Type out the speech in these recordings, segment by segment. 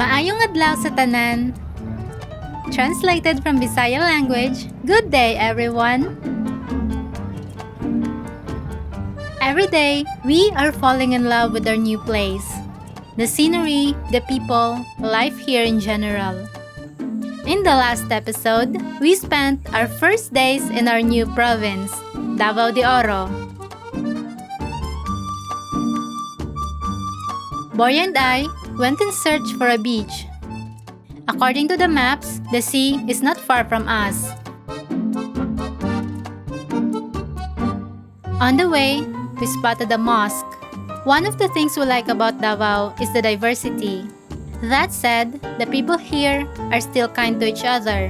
Maayong adlaw sa tanan. Translated from Bisaya language, good day everyone! Every day, we are falling in love with our new place. The scenery, the people, life here in general. In the last episode, we spent our first days in our new province, Davao de Oro. Boris and I went in search for a beach. According to the maps, the sea is not far from us. On the way, we spotted a mosque. One of the things we like about Davao is the diversity. That said, the people here are still kind to each other.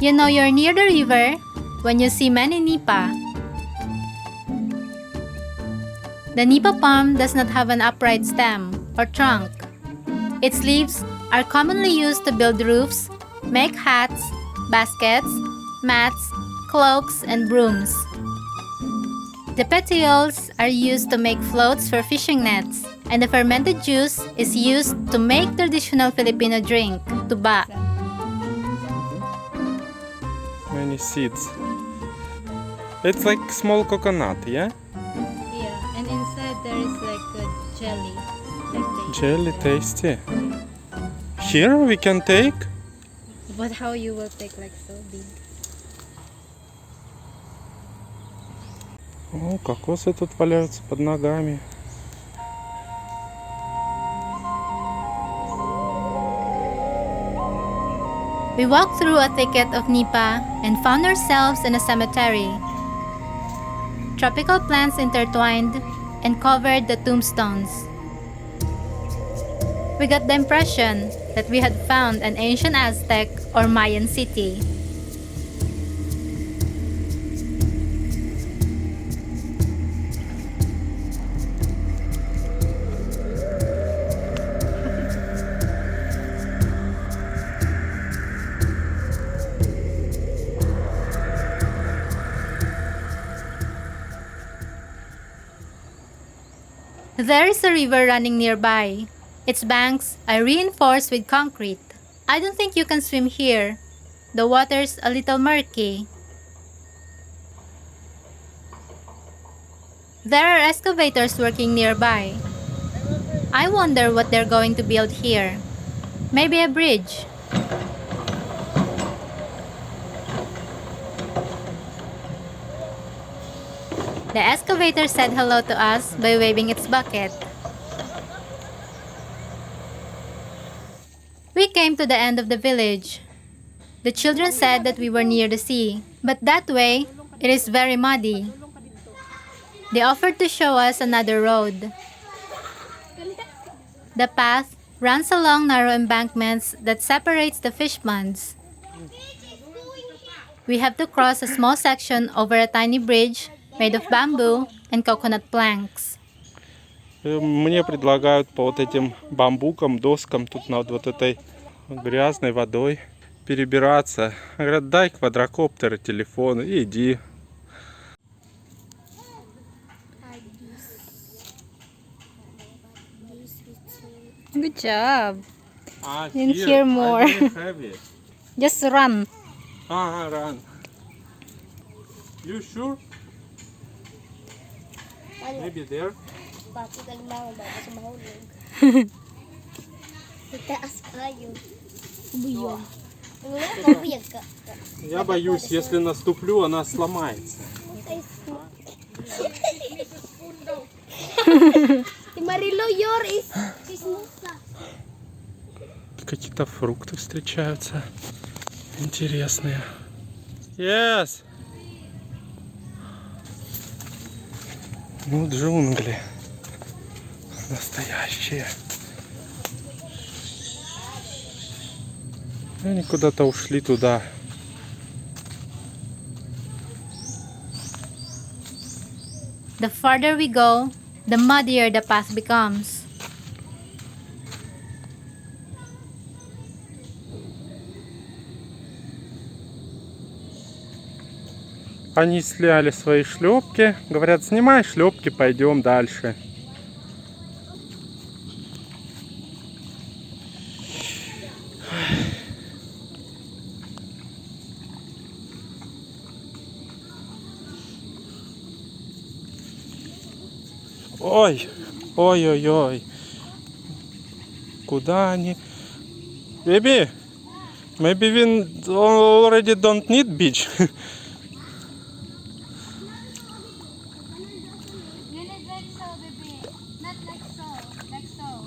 You know you're near the river when you see many nipa. The nipa palm does not have an upright stem or trunk. Its leaves are commonly used to build roofs, make hats, baskets, mats, cloaks, and brooms. The petioles are used to make floats for fishing nets, and the fermented juice is used to make traditional Filipino drink, tuba. Many seeds. It's like small coconut, yeah? Yeah, and inside there is like a jelly. Jelly tasty. Here we can take? But how you will take like so big? О, кокосы тут валяются под ногами. We walked through a thicket of nipa and found ourselves in a cemetery. Tropical plants intertwined and covered the tombstones. We got the impression that we had found an ancient Aztec or Mayan city. There is a river running nearby. Its banks are reinforced with concrete. I don't think you can swim here. The water's a little murky. There are excavators working nearby. I wonder what they're going to build here. Maybe a bridge. The excavator said hello to us by waving its bucket. We came to the end of the village. The children said that we were near the sea, but that way, it is very muddy. They offered to show us another road. The path runs along narrow embankments that separates the fish ponds. We have to cross a small section over a tiny bridge made of bamboo and coconut planks. Мне предлагают по вот этим бамбукам, доскам, тут над вот этой грязной водой перебираться. Говорят, дай квадрокоптер, телефон и иди. Good job. You can hear more. Just run. Run. You sure? Maybe there. Я боюсь, если наступлю, она сломается. Какие-то фрукты встречаются интересные. Yes. Ну, джунгли. Настоящие. Они куда-то ушли туда. The farther we go, the muddier the path becomes. Они сняли свои шлепки. Говорят, снимай шлепки, пойдем дальше. Ой, ой-ой-ой. Куда они? Baby, maybe we already don't need beach. You need like so, baby. Not like so. Like so.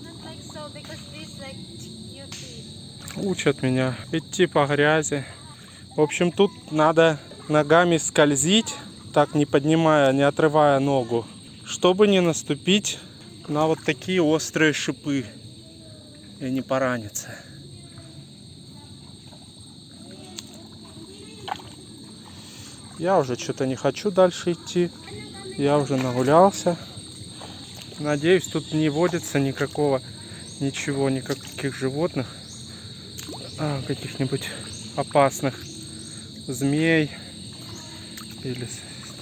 Not like so because this like your feet. Учат меня идти по грязи. В общем, тут надо ногами скользить, так не поднимая, не отрывая ногу, чтобы не наступить на вот такие острые шипы и не пораниться. Я уже что-то не хочу дальше идти. Я уже нагулялся. Надеюсь, тут не водится ничего, никаких животных, каких-нибудь опасных змей или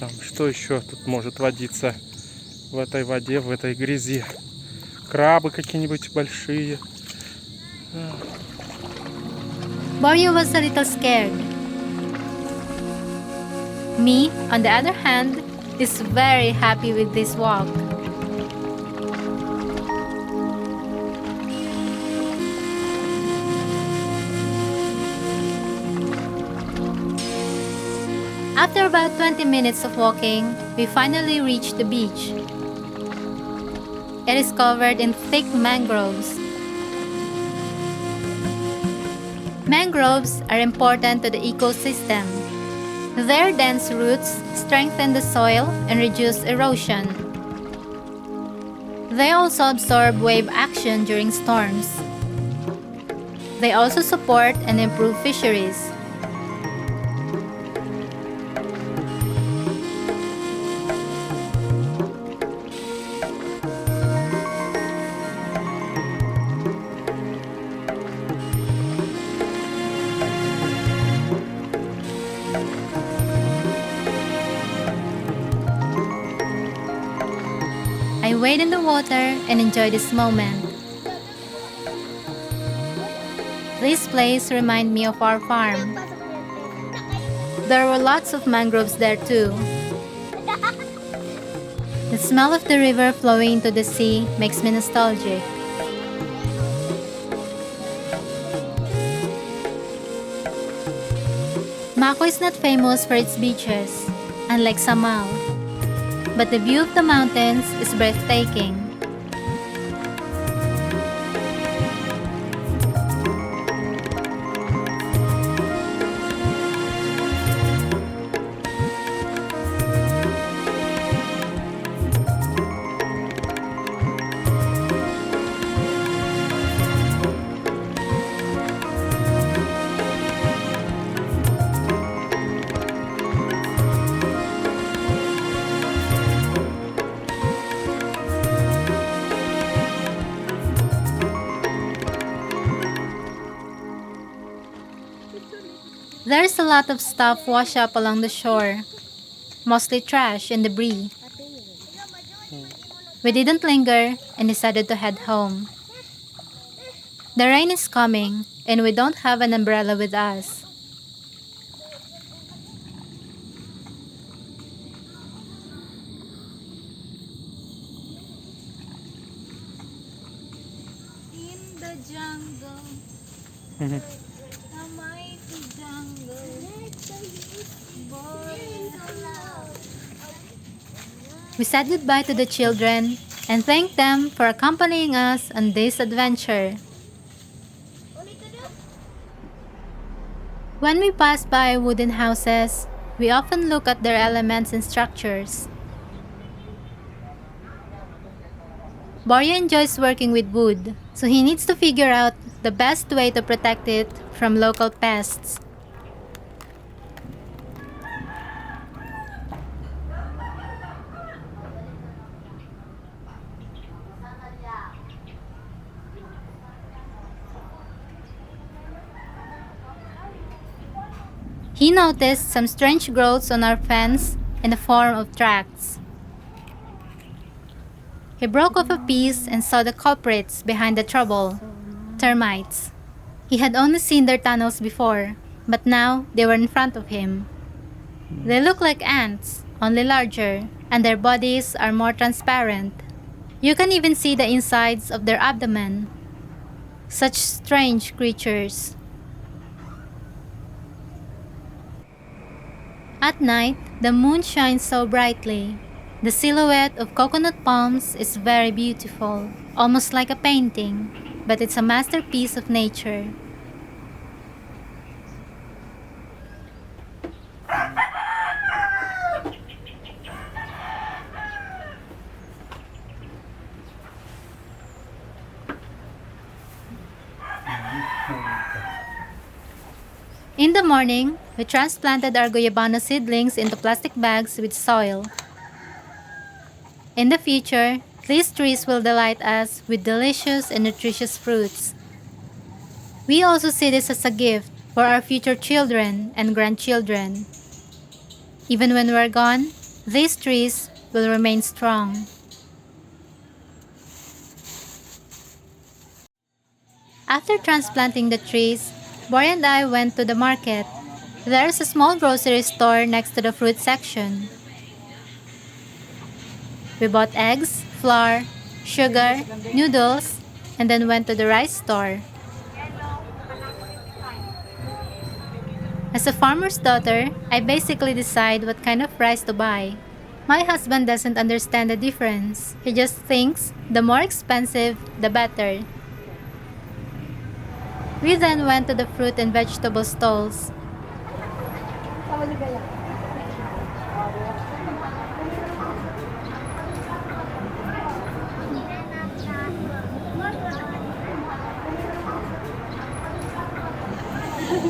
там что еще тут может водиться в этой воде, в этой грязи. Крабы какие-нибудь большие. Boris was a little scared. Me, on the other hand, is very happy with this walk. After about 20 minutes of walking, we finally reached the beach. It is covered in thick mangroves. Mangroves are important to the ecosystem. Their dense roots strengthen the soil and reduce erosion. They also absorb wave action during storms. They also support and improve fisheries. I wade in the water and enjoy this moment. This place reminds me of our farm. There were lots of mangroves there too. The smell of the river flowing into the sea makes me nostalgic. Mako is not famous for its beaches, unlike Samal. But the view of the mountains is breathtaking. There's a lot of stuff washed up along the shore, mostly trash and debris. We didn't linger and decided to head home. The rain is coming and we don't have an umbrella with us. In the jungle. We said goodbye to the children and thanked them for accompanying us on this adventure. When we pass by wooden houses, we often look at their elements and structures. Boris enjoys working with wood, so he needs to figure out the best way to protect it from local pests. He noticed some strange growths on our fence in the form of tracks. He broke off a piece and saw the culprits behind the trouble, termites. He had only seen their tunnels before, but now they were in front of him. They look like ants, only larger, and their bodies are more transparent. You can even see the insides of their abdomen. Such strange creatures. At night, the moon shines so brightly. The silhouette of coconut palms is very beautiful, almost like a painting, but it's a masterpiece of nature. In the morning, we transplanted our guayabano seedlings into plastic bags with soil. In the future, these trees will delight us with delicious and nutritious fruits. We also see this as a gift for our future children and grandchildren. Even when we're gone, these trees will remain strong. After transplanting the trees, Boris and I went to the market. There is a small grocery store next to the fruit section. We bought eggs, flour, sugar, noodles, and then went to the rice store. As a farmer's daughter, I basically decide what kind of rice to buy. My husband doesn't understand the difference. He just thinks the more expensive, the better. We then went to the fruit and vegetable stalls.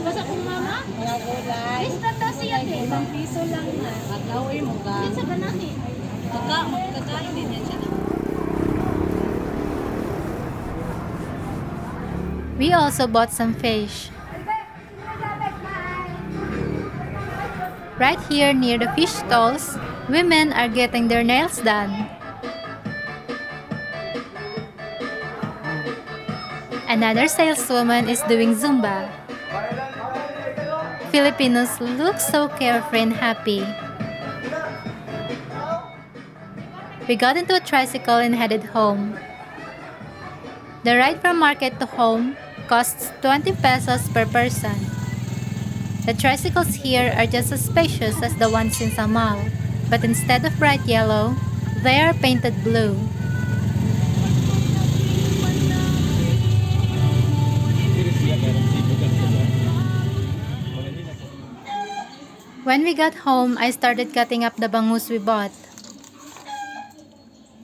Basta kung mama? Mga gulay. Basta siya din. 1 piso lang na. Magawin mo ka. Yan sa ganahin. Magkakain din yan siya na. We also bought some fish. Right here near the fish stalls, women are getting their nails done. Another saleswoman is doing Zumba. Filipinos look so carefree and happy. We got into a tricycle and headed home. The ride from market to home costs 20 pesos per person. The tricycles here are just as spacious as the ones in Samar, but instead of bright yellow, they are painted blue. When we got home, I started cutting up the bangus we bought.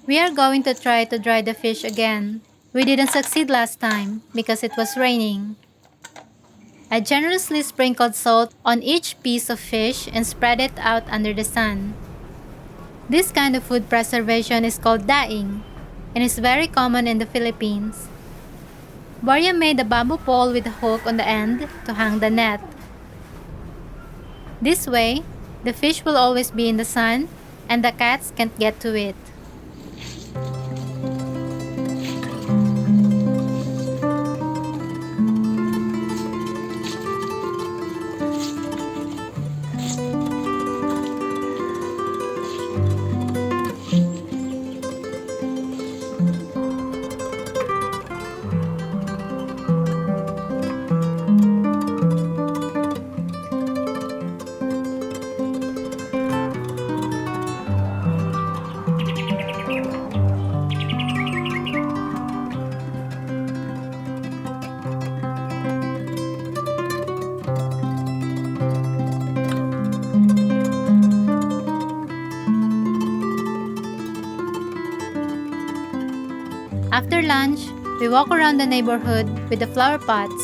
We are going to try to dry the fish again. We didn't succeed last time because it was raining. I generously sprinkled salt on each piece of fish and spread it out under the sun. This kind of food preservation is called daing and is very common in the Philippines. Boria made a bamboo pole with a hook on the end to hang the net. This way, the fish will always be in the sun and the cats can't get to it. After lunch, we walk around the neighborhood with the flower pots.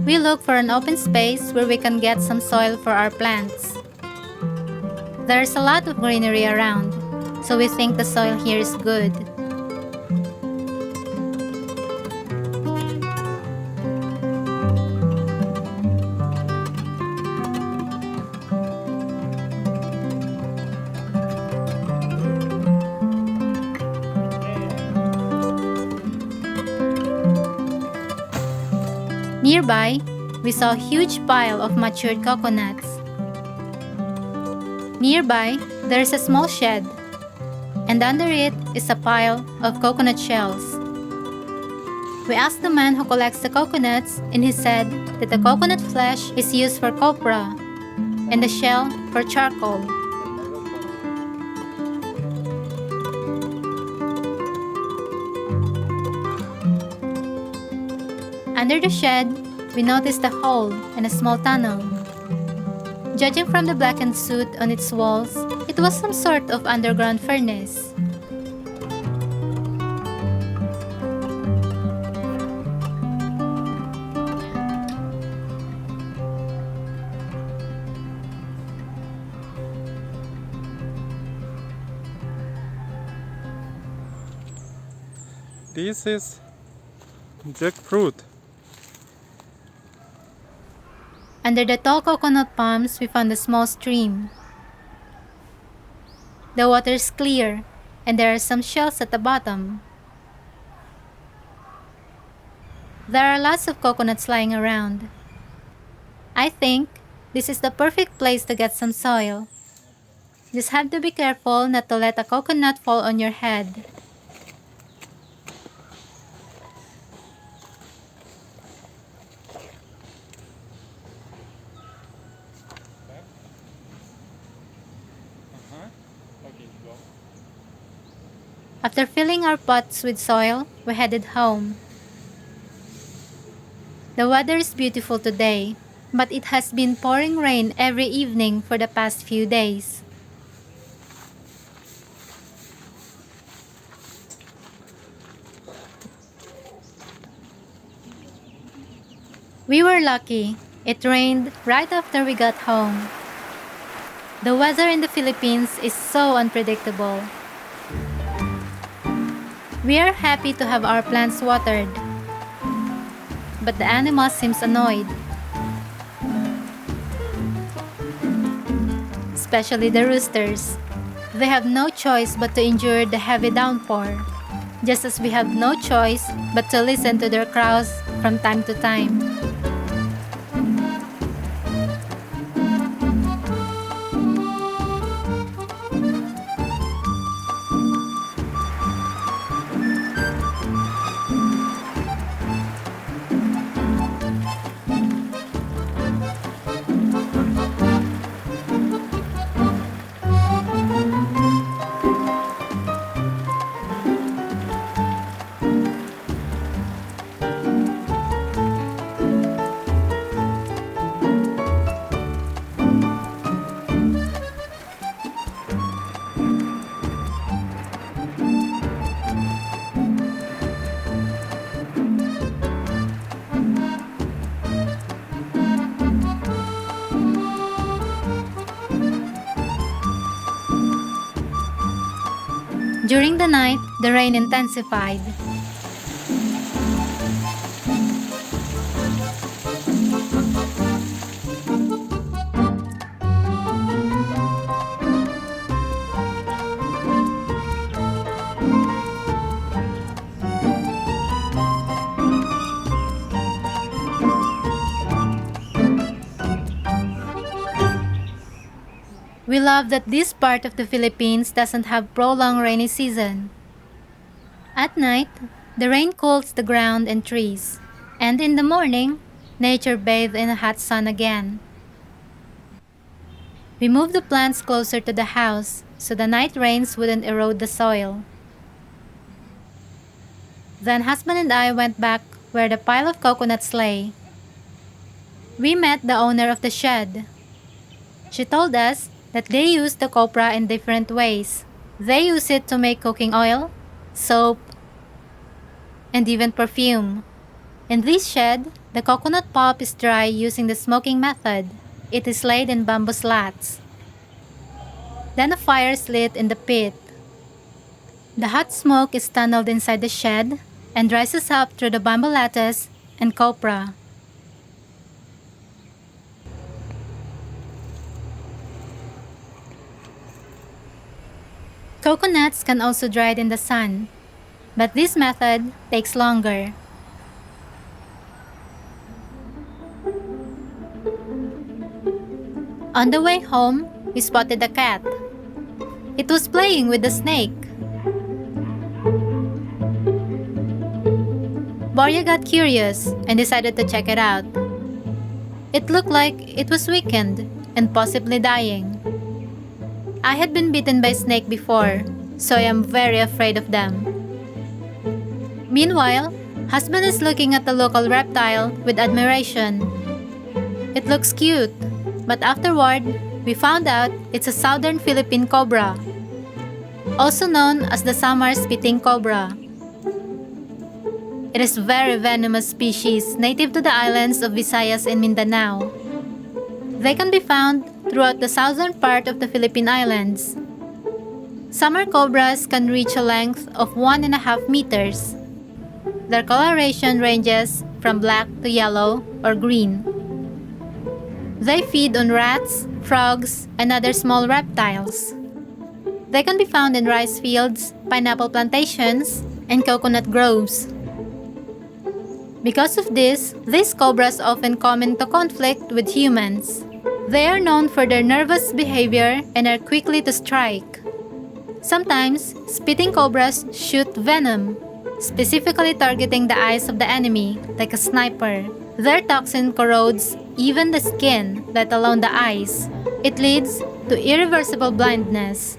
We look for an open space where we can get some soil for our plants. There's a lot of greenery around, so we think the soil here is good. Nearby, we saw a huge pile of matured coconuts. Nearby, there is a small shed, and under it is a pile of coconut shells. We asked the man who collects the coconuts, and he said that the coconut flesh is used for copra and the shell for charcoal. Under the shed, we noticed a hole and a small tunnel. Judging from the blackened soot on its walls, it was some sort of underground furnace. This is jackfruit. Under the tall coconut palms, we found a small stream. The water is clear, and there are some shells at the bottom. There are lots of coconuts lying around. I think this is the perfect place to get some soil. Just have to be careful not to let a coconut fall on your head. After filling our pots with soil, we headed home. The weather is beautiful today, but it has been pouring rain every evening for the past few days. We were lucky. It rained right after we got home. The weather in the Philippines is so unpredictable. We are happy to have our plants watered, but the animal seems annoyed, especially the roosters. They have no choice but to endure the heavy downpour, just as we have no choice but to listen to their crows from time to time. During the night, the rain intensified. We love that this part of the Philippines doesn't have prolonged rainy season. At night, the rain cools the ground and trees, and in the morning, nature bathes in a hot sun again. We moved the plants closer to the house so the night rains wouldn't erode the soil. Then husband and I went back where the pile of coconuts lay. We met the owner of the shed. She told us that they use the copra in different ways. They use it to make cooking oil, soap, and even perfume. In this shed, the coconut pulp is dry using the smoking method. It is laid in bamboo slats. Then a fire is lit in the pit. The hot smoke is tunneled inside the shed and rises up through the bamboo lattice and copra. Coconuts can also dry in the sun, but this method takes longer. On the way home, we spotted a cat. It was playing with the snake. Boria got curious and decided to check it out. It looked like it was weakened and possibly dying. I had been bitten by a snake before, so I am very afraid of them. Meanwhile, husband is looking at the local reptile with admiration. It looks cute, but afterward, we found out it's a southern Philippine cobra, also known as the summer spitting cobra. It is a very venomous species native to the islands of Visayas and Mindanao. They can be found throughout the southern part of the Philippine Islands. Summer cobras can reach a length of 1.5 meters. Their coloration ranges from black to yellow or green. They feed on rats, frogs, and other small reptiles. They can be found in rice fields, pineapple plantations, and coconut groves. Because of this, these cobras often come into conflict with humans. They are known for their nervous behavior and are quickly to strike. Sometimes, spitting cobras shoot venom, specifically targeting the eyes of the enemy, like a sniper. Their toxin corrodes even the skin, let alone the eyes. It leads to irreversible blindness.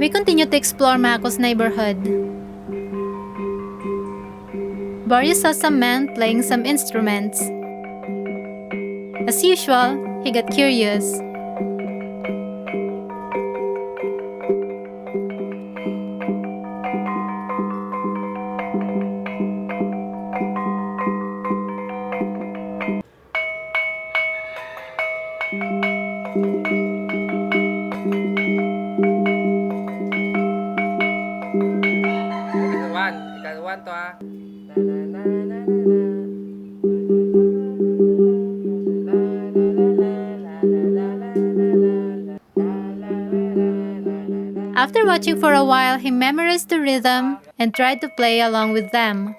We continue to explore Mako's neighborhood. Boris saw some men playing some instruments. As usual, he got curious. Ikaduan to ah. After watching for a while, he memorized the rhythm and tried to play along with them.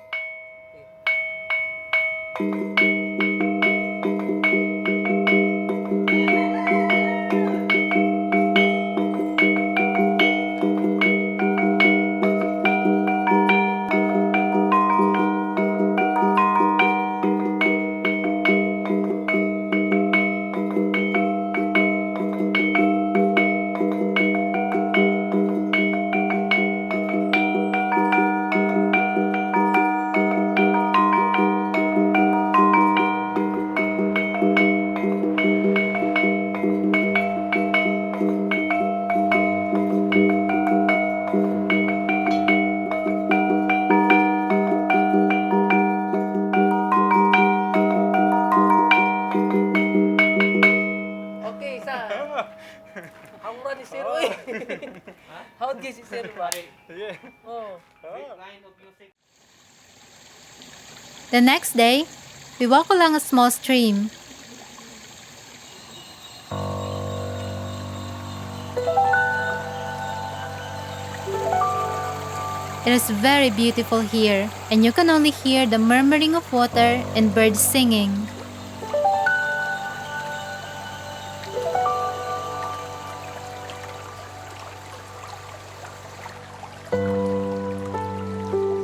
How this is everybody? Oh. The next day, we walk along a small stream. It is very beautiful here, and you can only hear the murmuring of water and birds singing.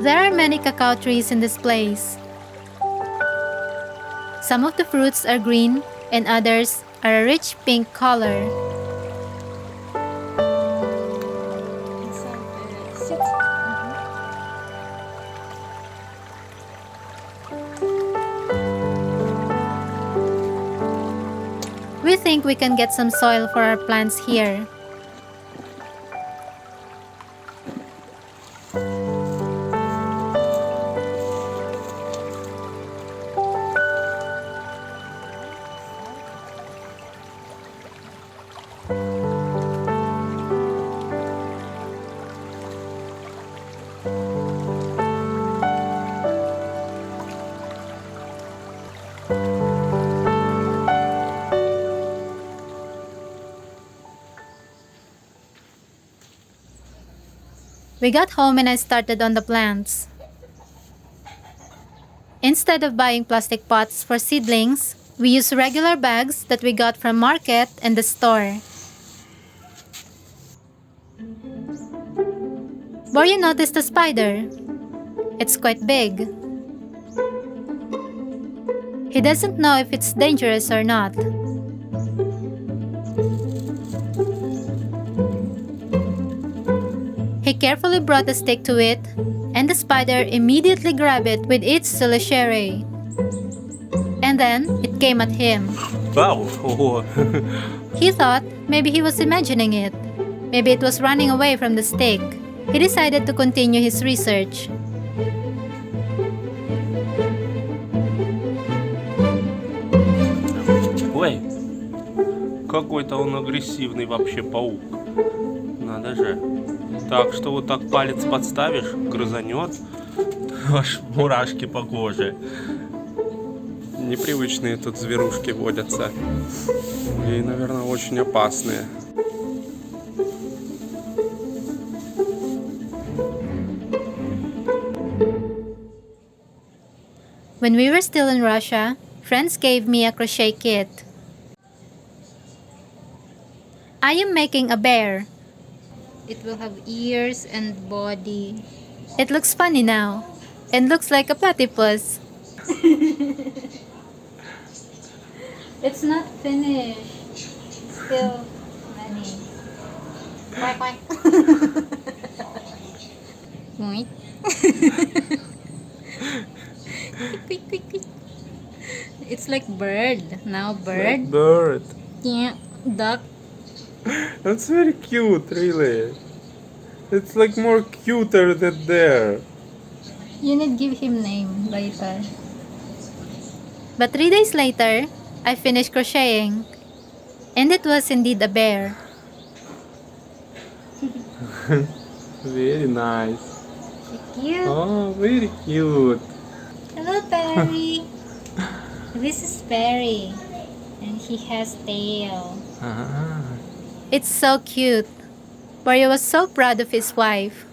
There are many cacao trees in this place. Some of the fruits are green and others are a rich pink color. We think we can get some soil for our plants here. We got home and I started on the plants. Instead of buying plastic pots for seedlings, we use regular bags that we got from market and the store. Boris noticed a spider. It's quite big. He doesn't know if it's dangerous or not. He carefully brought a stick to it, and the spider immediately grabbed it with its solicere. And then it came at him. Wow! He thought maybe he was imagining it. Maybe it was running away from the stick. He decided to continue his research. Ой, какой-то он агрессивный вообще паук. Надо же. Так, что вот так палец подставишь, грызанет, аж мурашки по коже. Непривычные тут зверушки водятся. И, наверное, очень опасные. When we were still in Russia, friends gave me a crochet kit. I am making a bear. It will have ears and body. It looks funny now and looks like a platypus. It's not finished. Still many. Quack quack. Quick, quick, quick, quick. It's like bird. Now bird. Bird. Yeah, duck. That's very cute, really. It's like more cuter than there. You need give him name later. But 3 days later, I finished crocheting. And it was indeed a bear. Very nice. Cute. Oh, very cute. Hello, Perry. This is Perry. And he has tail. Ah. It's so cute. Boris was so proud of his wife.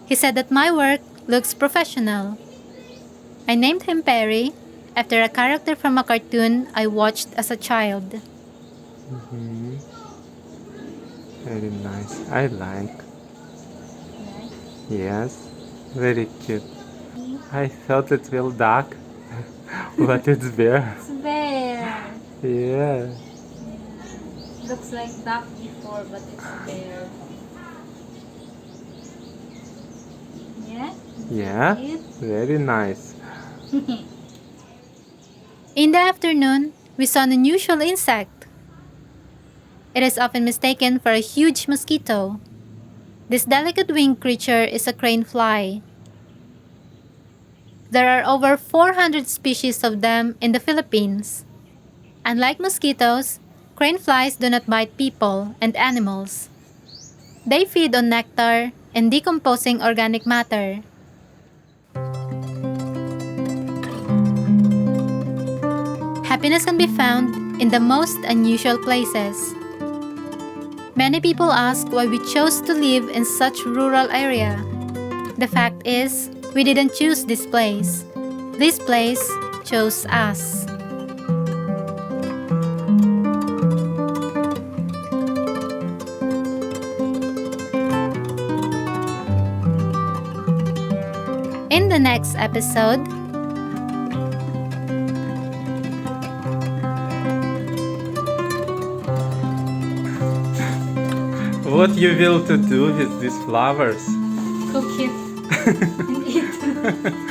He said that my work looks professional. I named him Perry after a character from a cartoon I watched as a child. Very nice. I like. Yes. Very cute. I thought it will duck, but it's bear. It's bear. Yeah. Looks like duck before, but it's bear. Yeah? Yeah. Cute. Very nice. In the afternoon, we saw an unusual insect. It is often mistaken for a huge mosquito. This delicate winged creature is a crane fly. There are over 400 species of them in the Philippines. Unlike mosquitoes, crane flies do not bite people and animals. They feed on nectar and decomposing organic matter. Happiness can be found in the most unusual places. Many people ask why we chose to live in such rural area. The fact is, we didn't choose this place. This place chose us. In the next episode, What you will to do with these flowers? cook it and eat.